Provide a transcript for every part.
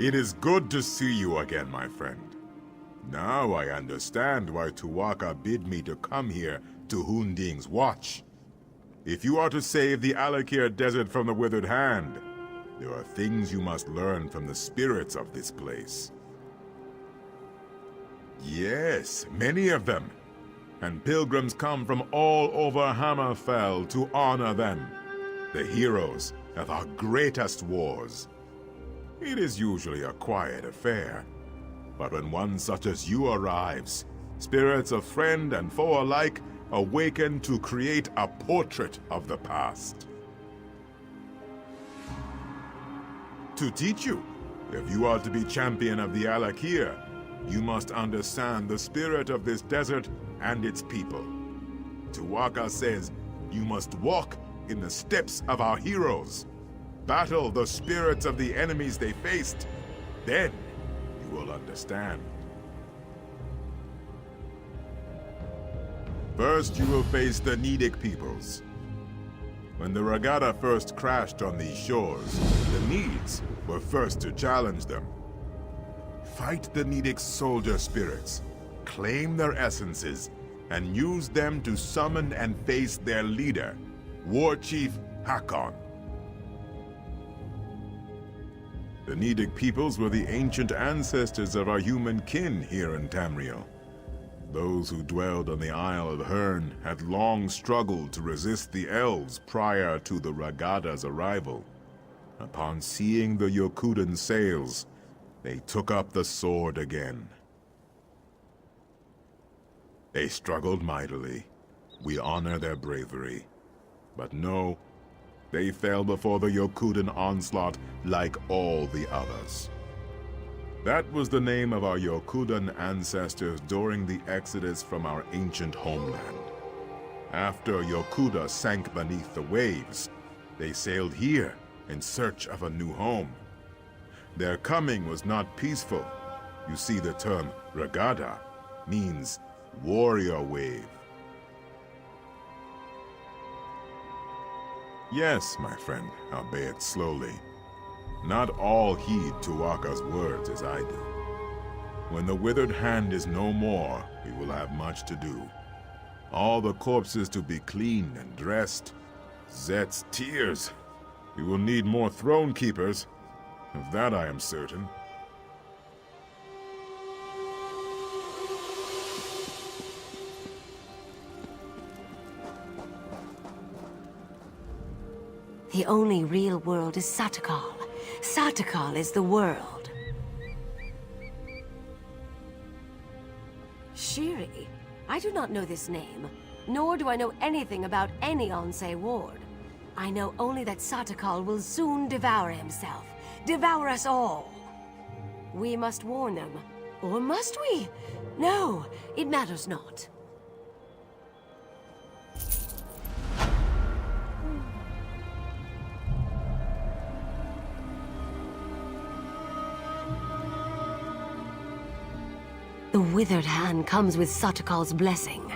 It is good to see you again, my friend. Now I understand why Tuwaka bid me to come here to Hunding's watch. If you are to save the Alakir Desert from the Withered Hand, there are things you must learn from the spirits of this place. Yes, many of them. And pilgrims come from all over Hammerfell to honor them, the heroes of our greatest wars. It is usually a quiet affair, but when one such as you arrives, spirits of friend and foe alike awaken to create a portrait of the past. To teach you, if you are to be champion of the Alakir, you must understand the spirit of this desert and its people. Tuwaka says you must walk in the steps of our heroes, battle the spirits of the enemies they faced. Then you will understand. First, you will face the Nidic peoples. When the Gada first crashed on these shores, the Needs were first to challenge them. Fight the Nidic soldier spirits, claim their essences, and use them to summon and face their leader, War Chief Hakon. The Nidic peoples were the ancient ancestors of our human kin here in Tamriel. Those who dwelled on the Isle of Herne had long struggled to resist the elves prior to the Ragada's arrival. Upon seeing the Yokudan sails, they took up the sword again. They struggled mightily. We honor their bravery. But no, they fell before the Yokudan onslaught like all the others. That was the name of our Yokudan ancestors during the exodus from our ancient homeland. After Yokuda sank beneath the waves, they sailed here in search of a new home. Their coming was not peaceful. You see, the term Ragada means warrior wave. Yes, my friend, albeit slowly. Not all heed Tuwaka's words as I do. When the Withered Hand is no more, we will have much to do. All the corpses to be cleaned and dressed. Zet's tears. We will need more throne keepers. Of that I am certain. The only real world is Satakal. Satakal is the world. Shiri? I do not know this name, nor do I know anything about any Onse ward. I know only that Satakal will soon devour himself. Devour us all. We must warn them. Or must we? No, it matters not. The Withered Hand comes with Satakal's blessing.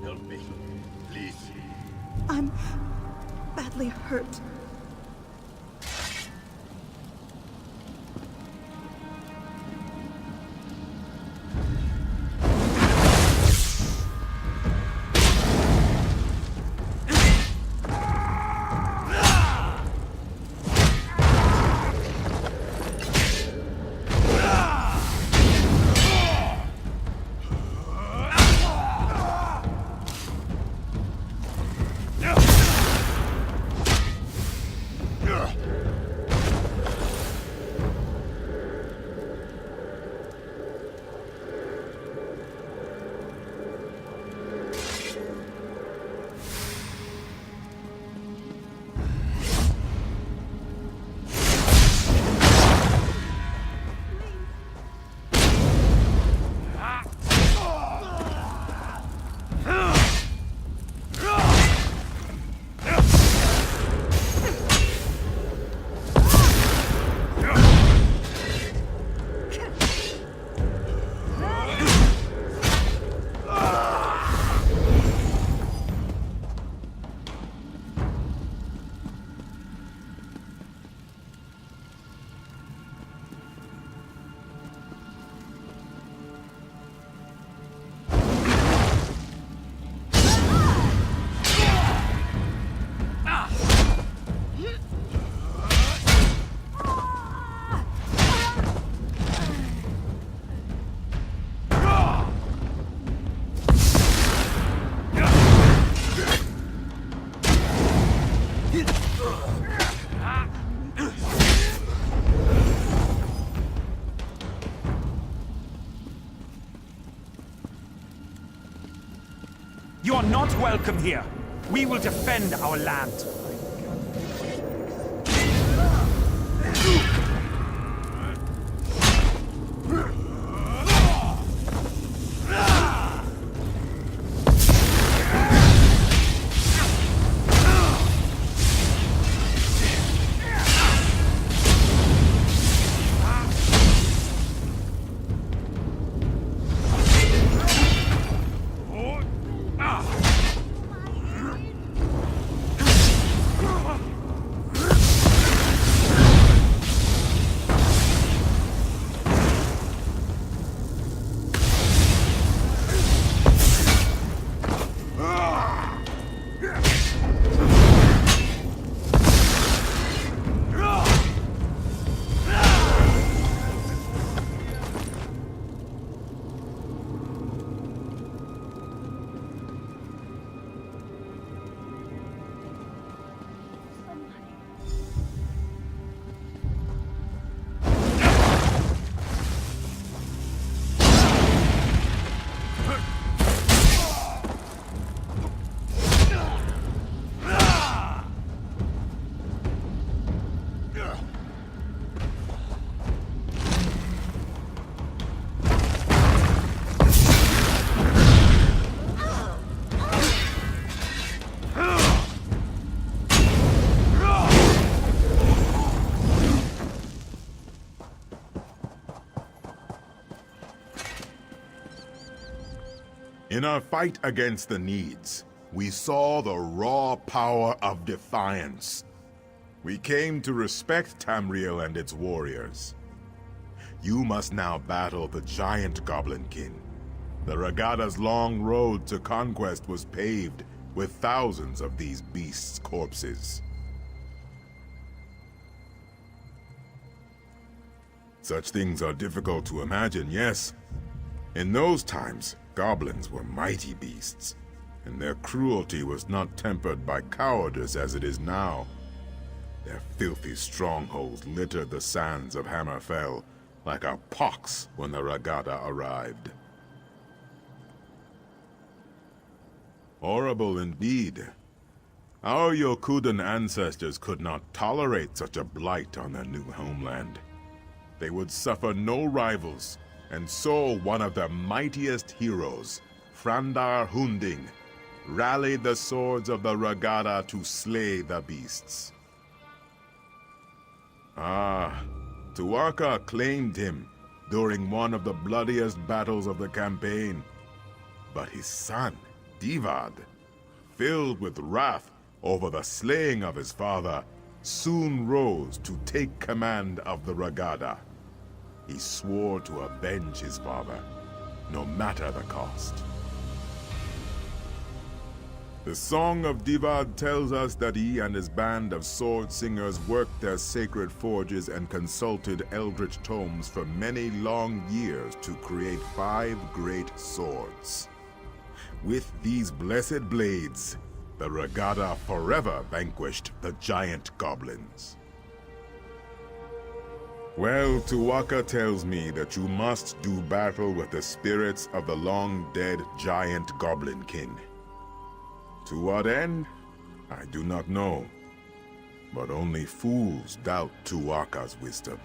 Help me, please. I'm badly hurt. You are not welcome here. We will defend our land. In our fight against the Needs, we saw the raw power of defiance. We came to respect Tamriel and its warriors. You must now battle the giant Goblinkin. The Regada's long road to conquest was paved with thousands of these beasts' corpses. Such things are difficult to imagine, yes. In those times, goblins were mighty beasts, and their cruelty was not tempered by cowardice as it is now. Their filthy strongholds littered the sands of Hammerfell like a pox when the Regada arrived. Horrible indeed. Our Yokudan ancestors could not tolerate such a blight on their new homeland. They would suffer no rivals, and so one of their mightiest heroes, Frandar Hunding, rallied the swords of the Regada to slay the beasts. Tuaka claimed him during one of the bloodiest battles of the campaign. But his son, Divad, filled with wrath over the slaying of his father, soon rose to take command of the Regada. He swore to avenge his father, no matter the cost. The Song of Divad tells us that he and his band of sword singers worked their sacred forges and consulted eldritch tomes for many long years to create 5 great swords. With these blessed blades, the Regada forever vanquished the giant goblins. Well, Tuaka tells me that you must do battle with the spirits of the long-dead giant Goblinkin. To what end? I do not know. But only fools doubt Tuaka's wisdom.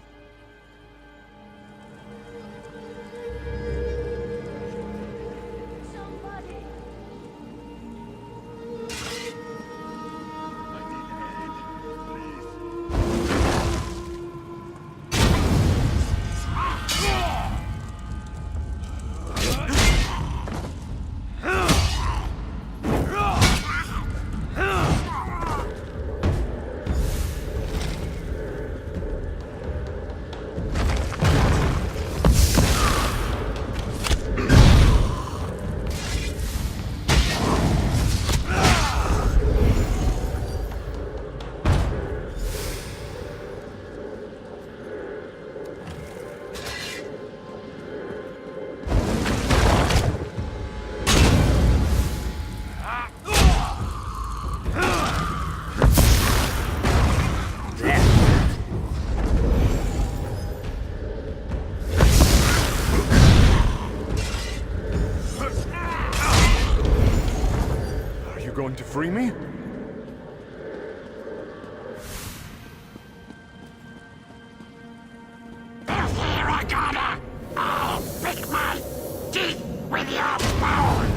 with your bones!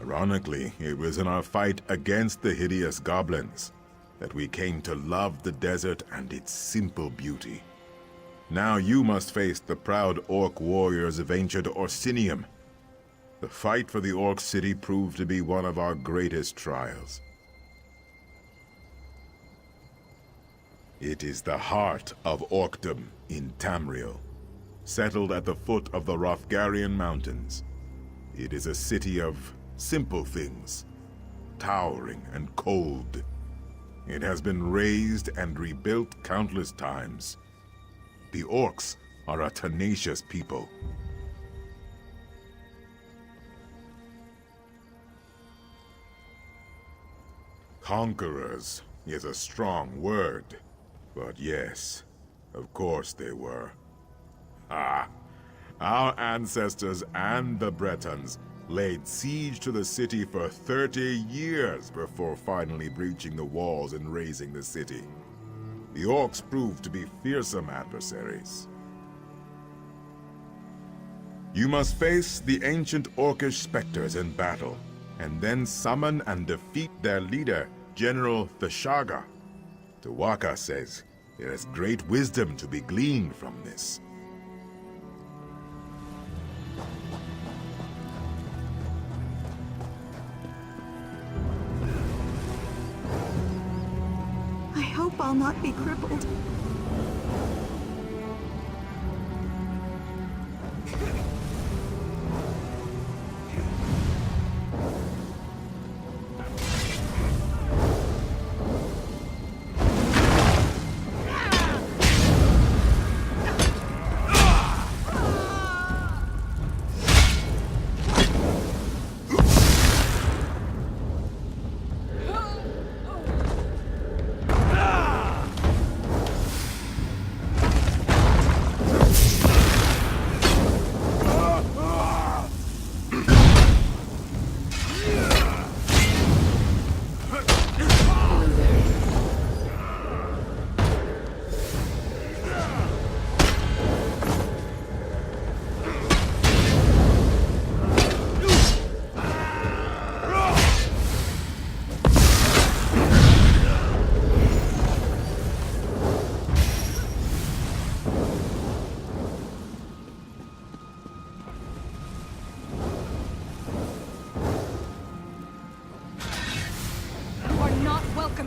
Ironically, it was in our fight against the hideous goblins that we came to love the desert and its simple beauty. Now you must face the proud orc warriors of ancient Orsinium. The fight for the orc city proved to be one of our greatest trials. It is the heart of Orcdom in Tamriel, settled at the foot of the Rothgarian Mountains. It is a city of simple things, towering and cold. It has been razed and rebuilt countless times. The orcs are a tenacious people. Conquerors is a strong word, but yes, of course they were. Our ancestors and the Bretons laid siege to the city for 30 years before finally breaching the walls and razing the city. The orcs proved to be fearsome adversaries. You must face the ancient orcish specters in battle, and then summon and defeat their leader, General Thashaga. Tawaka says there is great wisdom to be gleaned from this. I hope I'll not be crippled.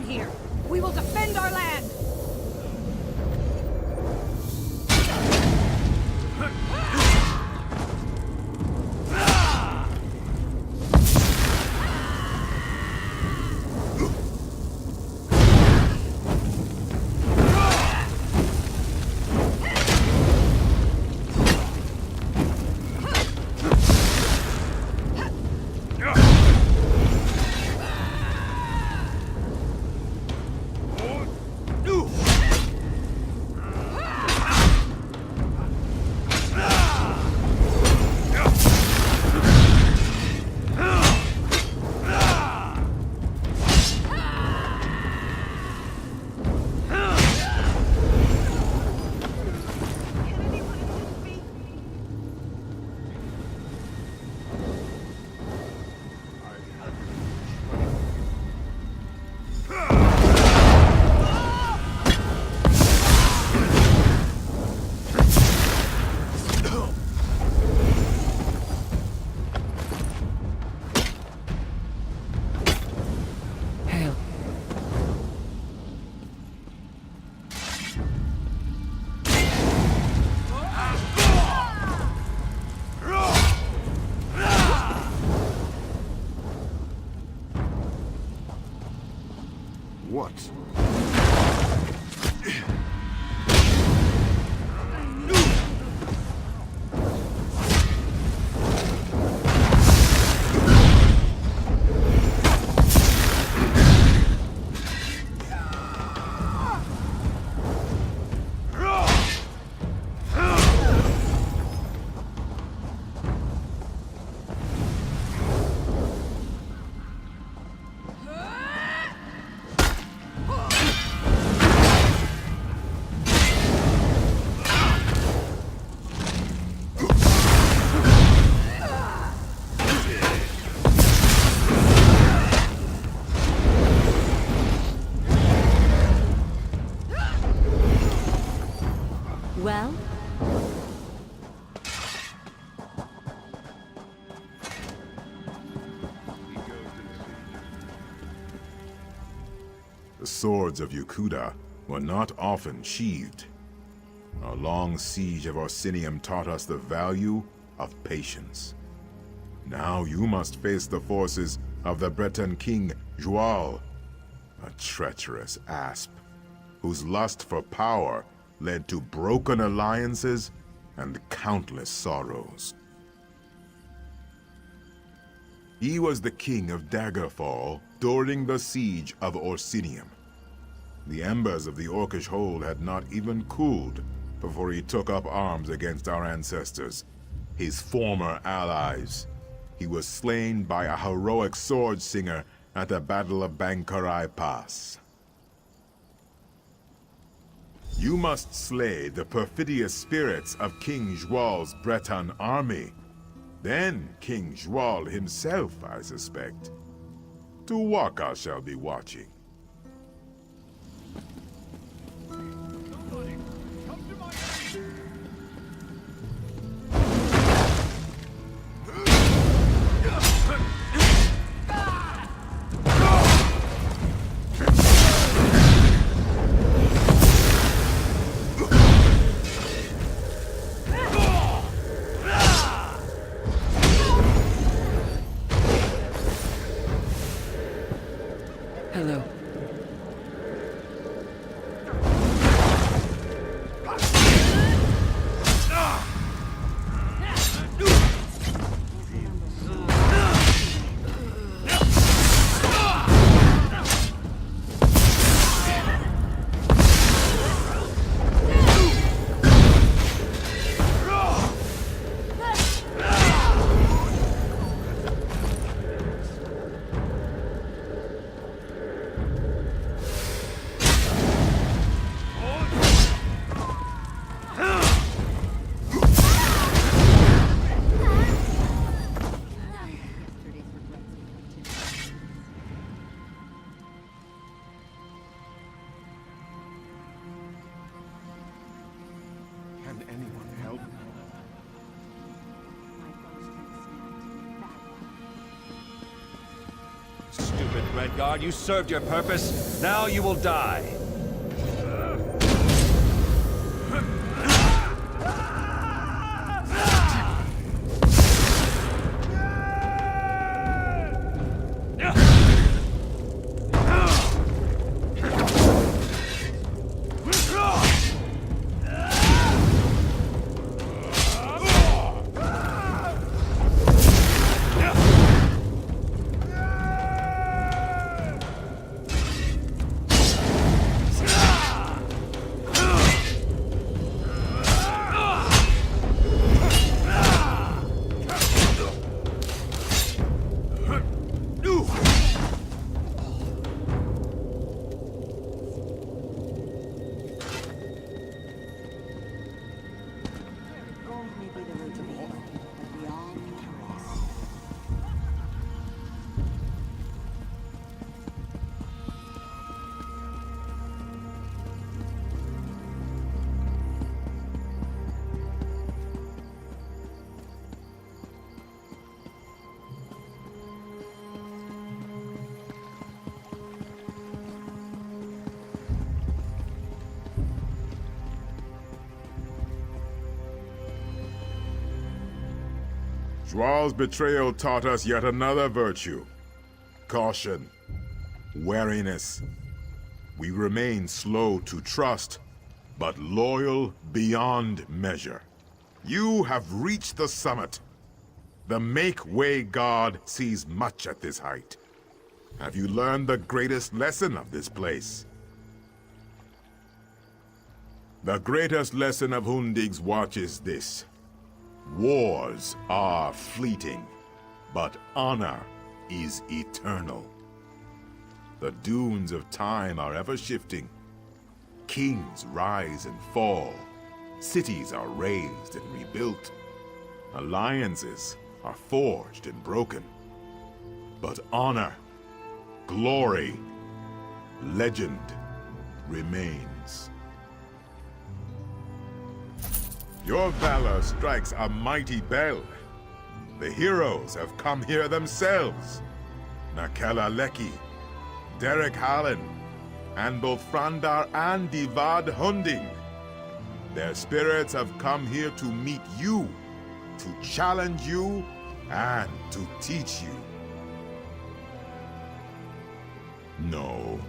Here. We will defend our land! what? Well? The swords of Yukuda were not often sheathed. Our long siege of Orsinium taught us the value of patience. Now you must face the forces of the Breton king, Joal, a treacherous asp, whose lust for power led to broken alliances and countless sorrows. He was the king of Daggerfall during the siege of Orsinium. The embers of the Orcish hold had not even cooled before he took up arms against our ancestors, his former allies. He was slain by a heroic sword singer at the Battle of Bankarai Pass. You must slay the perfidious spirits of King Joal's Breton army. Then King Joal himself, I suspect. To Waka shall be watching. Hello. Can anyone help? Stupid Redguard, you served your purpose. Now you will die. Joal's betrayal taught us yet another virtue. Caution, wariness. We remain slow to trust, but loyal beyond measure. You have reached the summit. The Make-Way God sees much at this height. Have you learned the greatest lesson of this place? The greatest lesson of Hundig's watch is this. Wars are fleeting, but honor is eternal. The dunes of time are ever shifting. Kings rise and fall. Cities are raised and rebuilt. Alliances are forged and broken. But honor, glory, legend remains. Your valor strikes a mighty bell. The heroes have come here themselves. Nakela Leki, Derek Hallen, and both Frandar and Divad Hunding. Their spirits have come here to meet you, to challenge you, and to teach you. No,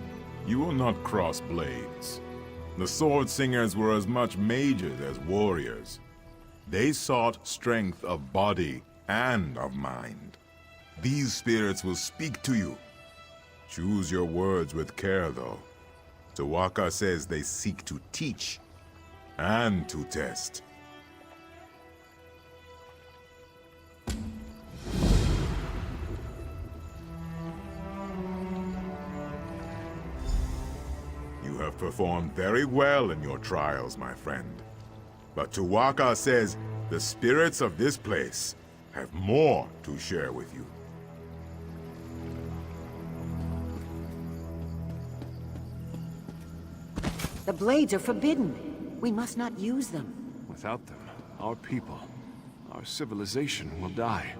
you will not cross blades. The Sword Singers were as much mages as warriors. They sought strength of body and of mind. These spirits will speak to you. Choose your words with care, though. Tawaka says they seek to teach and to test. You have performed very well in your trials, my friend. But Tawaka says the spirits of this place have more to share with you. The blades are forbidden. We must not use them. Without them, our people, our civilization will die.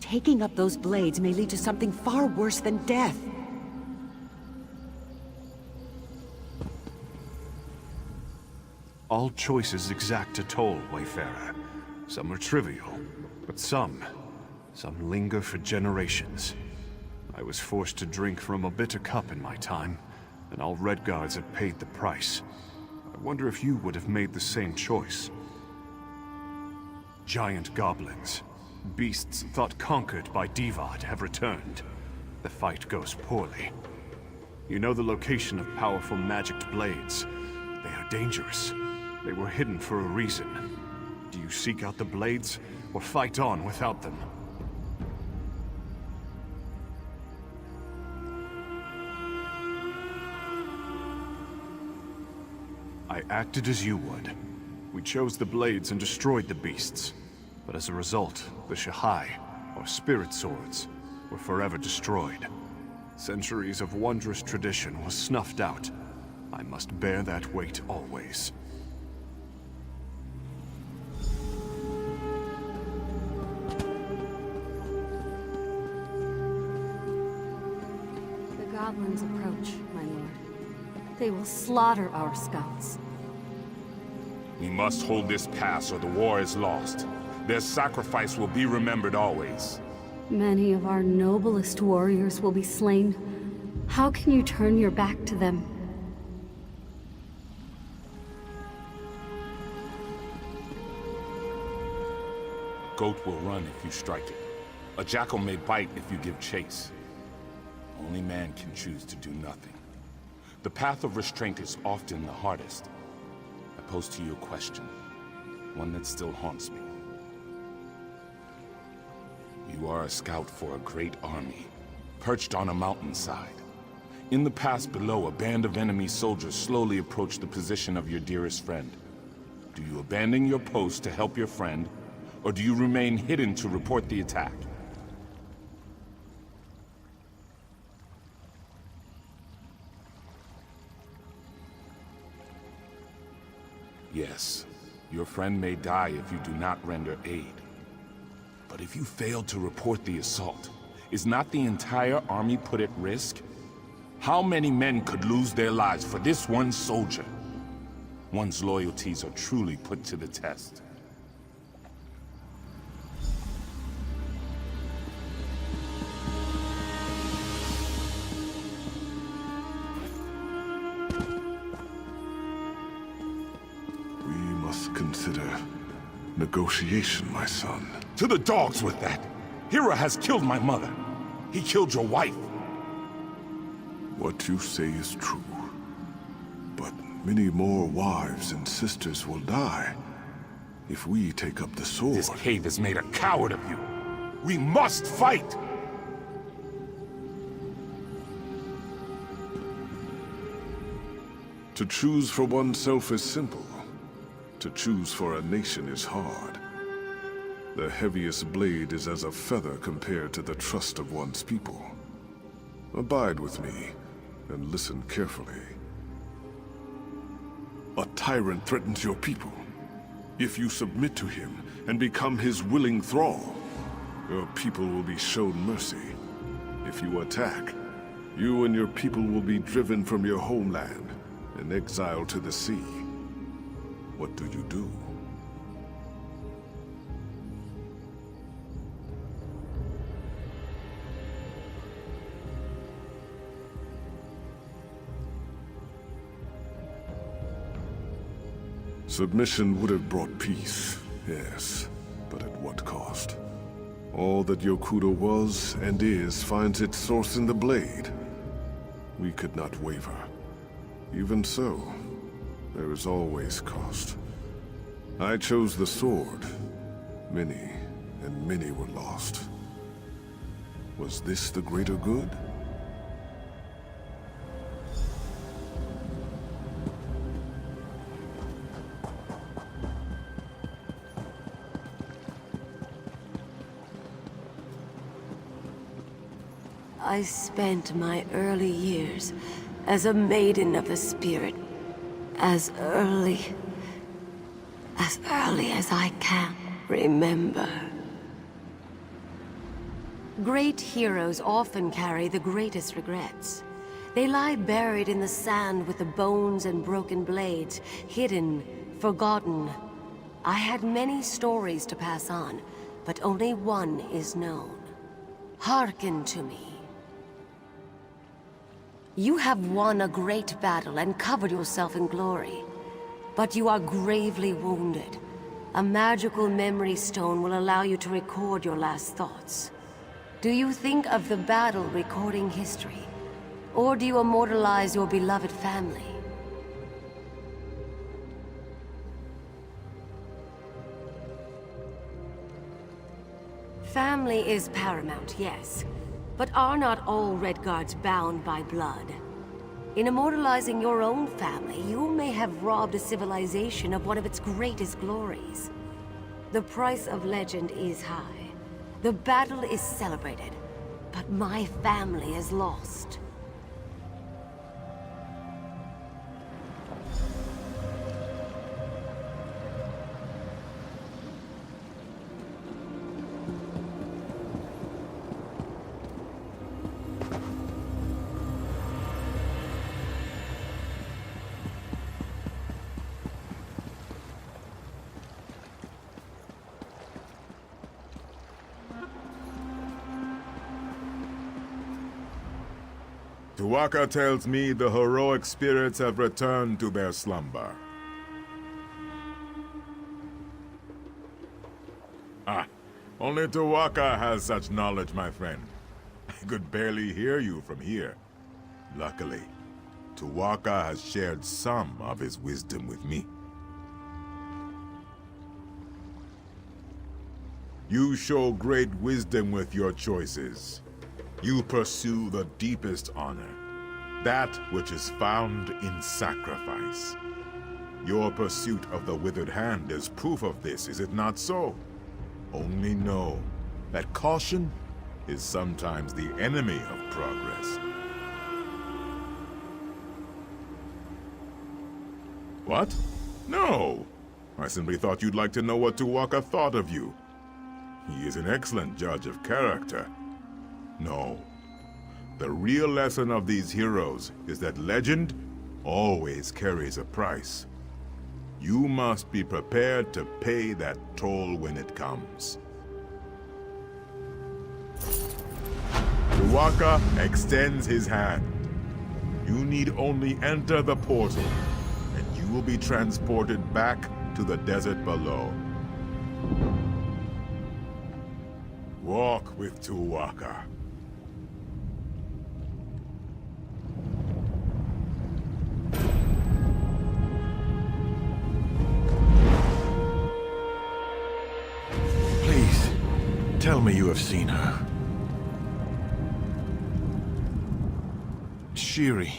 Taking up those blades may lead to something far worse than death. All choices exact a toll, Wayfarer. Some are trivial, but some linger for generations. I was forced to drink from a bitter cup in my time, and all Redguards have paid the price. I wonder if you would have made the same choice. Giant goblins, beasts thought conquered by Divad, have returned. The fight goes poorly. You know the location of powerful magicked blades. They are dangerous. They were hidden for a reason. Do you seek out the blades, or fight on without them? I acted as you would. We chose the blades and destroyed the beasts. But as a result, the Shahai, or spirit swords, were forever destroyed. Centuries of wondrous tradition was snuffed out. I must bear that weight always. The goblins approach, my lord. They will slaughter our scouts. We must hold this pass or the war is lost. Their sacrifice will be remembered always. Many of our noblest warriors will be slain. How can you turn your back to them? Goat will run if you strike it. A jackal may bite if you give chase. Only man can choose to do nothing. The path of restraint is often the hardest. I pose to you a question, one that still haunts me. You are a scout for a great army, perched on a mountainside. In the pass below, a band of enemy soldiers slowly approach the position of your dearest friend. Do you abandon your post to help your friend, or do you remain hidden to report the attack? Yes, your friend may die if you do not render aid. But if you fail to report the assault, is not the entire army put at risk? How many men could lose their lives for this one soldier? One's loyalties are truly put to the test. consider negotiation, my son. To the dogs with that! Hira has killed my mother. He killed your wife. What you say is true. But many more wives and sisters will die if we take up the sword. This cave has made a coward of you. We must fight! To choose for oneself is simple. To choose for a nation is hard. The heaviest blade is as a feather compared to the trust of one's people. Abide with me, and listen carefully. A tyrant threatens your people. If you submit to him and become his willing thrall, your people will be shown mercy. If you attack, you and your people will be driven from your homeland and exiled to the sea. What do you do? Submission would have brought peace, yes, but at what cost? All that Yokuda was and is finds its source in the blade. We could not waver. Even so, there is always cost. I chose the sword. Many, and many were lost. Was this the greater good? I spent my early years as a maiden of the spirit, as early as I can remember. Great heroes often carry the greatest regrets. They lie buried in the sand with the bones and broken blades, hidden, forgotten. I had many stories to pass on, but only one is known. Hearken to me. You have won a great battle and covered yourself in glory. But you are gravely wounded. A magical memory stone will allow you to record your last thoughts. Do you think of the battle recording history? Or do you immortalize your beloved family? Family is paramount, yes. But are not all Redguards bound by blood? In immortalizing your own family, you may have robbed a civilization of one of its greatest glories. The price of legend is high. The battle is celebrated, but my family is lost. Tuwaka tells me the heroic spirits have returned to their slumber. Ah, only Tuwaka has such knowledge, my friend. I could barely hear you from here. Luckily, Tuwaka has shared some of his wisdom with me. You show great wisdom with your choices. You pursue the deepest honor, that which is found in sacrifice. Your pursuit of the withered hand is proof of this, is it not so? Only know that caution is sometimes the enemy of progress. What? No! I simply thought you'd like to know what Tuwaka thought of you. He is an excellent judge of character. No. The real lesson of these heroes is that legend always carries a price. You must be prepared to pay that toll when it comes. Tuwaka extends his hand. You need only enter the portal, and you will be transported back to the desert below. Walk with Tuwaka. Please, tell me you have seen her. Shiri,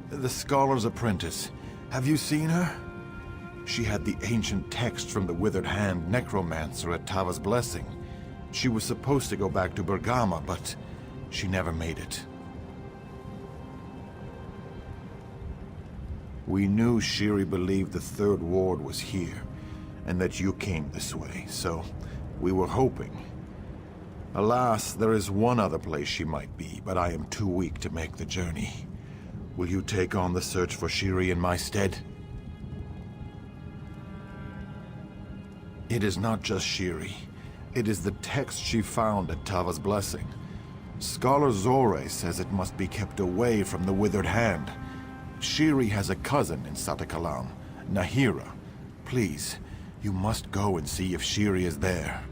the scholar's apprentice. Have you seen her? She had the ancient text from the Withered Hand necromancer at Tava's Blessing. She was supposed to go back to Bergama, but she never made it. We knew Shiri believed the Third Ward was here, and that you came this way, so we were hoping. Alas, there is one other place she might be, but I am too weak to make the journey. Will you take on the search for Shiri in my stead? It is not just Shiri. It is the text she found at Tava's Blessing. Scholar Zorre says it must be kept away from the Withered Hand. Shiri has a cousin in Satakalam, Nahira. Please, you must go and see if Shiri is there.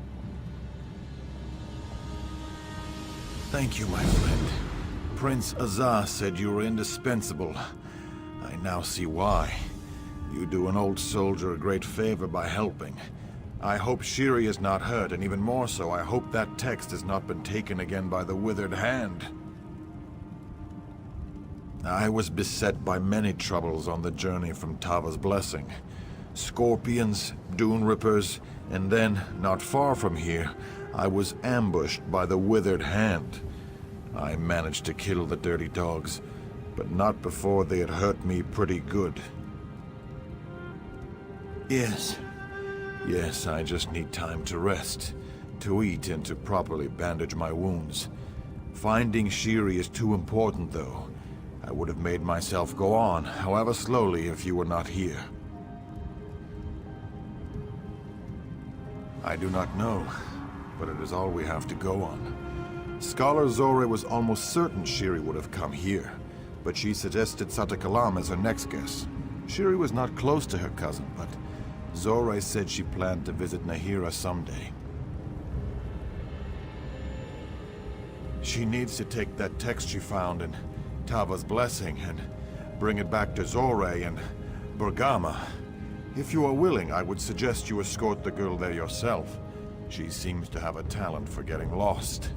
Thank you, my friend. Prince Azaz said you were indispensable. I now see why. You do an old soldier a great favor by helping. I hope Shiri is not hurt, and even more so, I hope that text has not been taken again by the Withered Hand. I was beset by many troubles on the journey from Tava's Blessing. Scorpions, Dune Rippers, and then, not far from here, I was ambushed by the Withered Hand. I managed to kill the dirty dogs, but not before they had hurt me pretty good. Yes, I just need time to rest, to eat, and to properly bandage my wounds. Finding Shiri is too important, though. I would have made myself go on, however slowly, if you were not here. I do not know, but it is all we have to go on. Scholar Zorre was almost certain Shiri would have come here, but she suggested Satakalam as her next guess. Shiri was not close to her cousin, but Zorre said she planned to visit Nahira someday. She needs to take that text she found in Tava's Blessing and bring it back to Zorre and Bergama. If you are willing, I would suggest you escort the girl there yourself. She seems to have a talent for getting lost.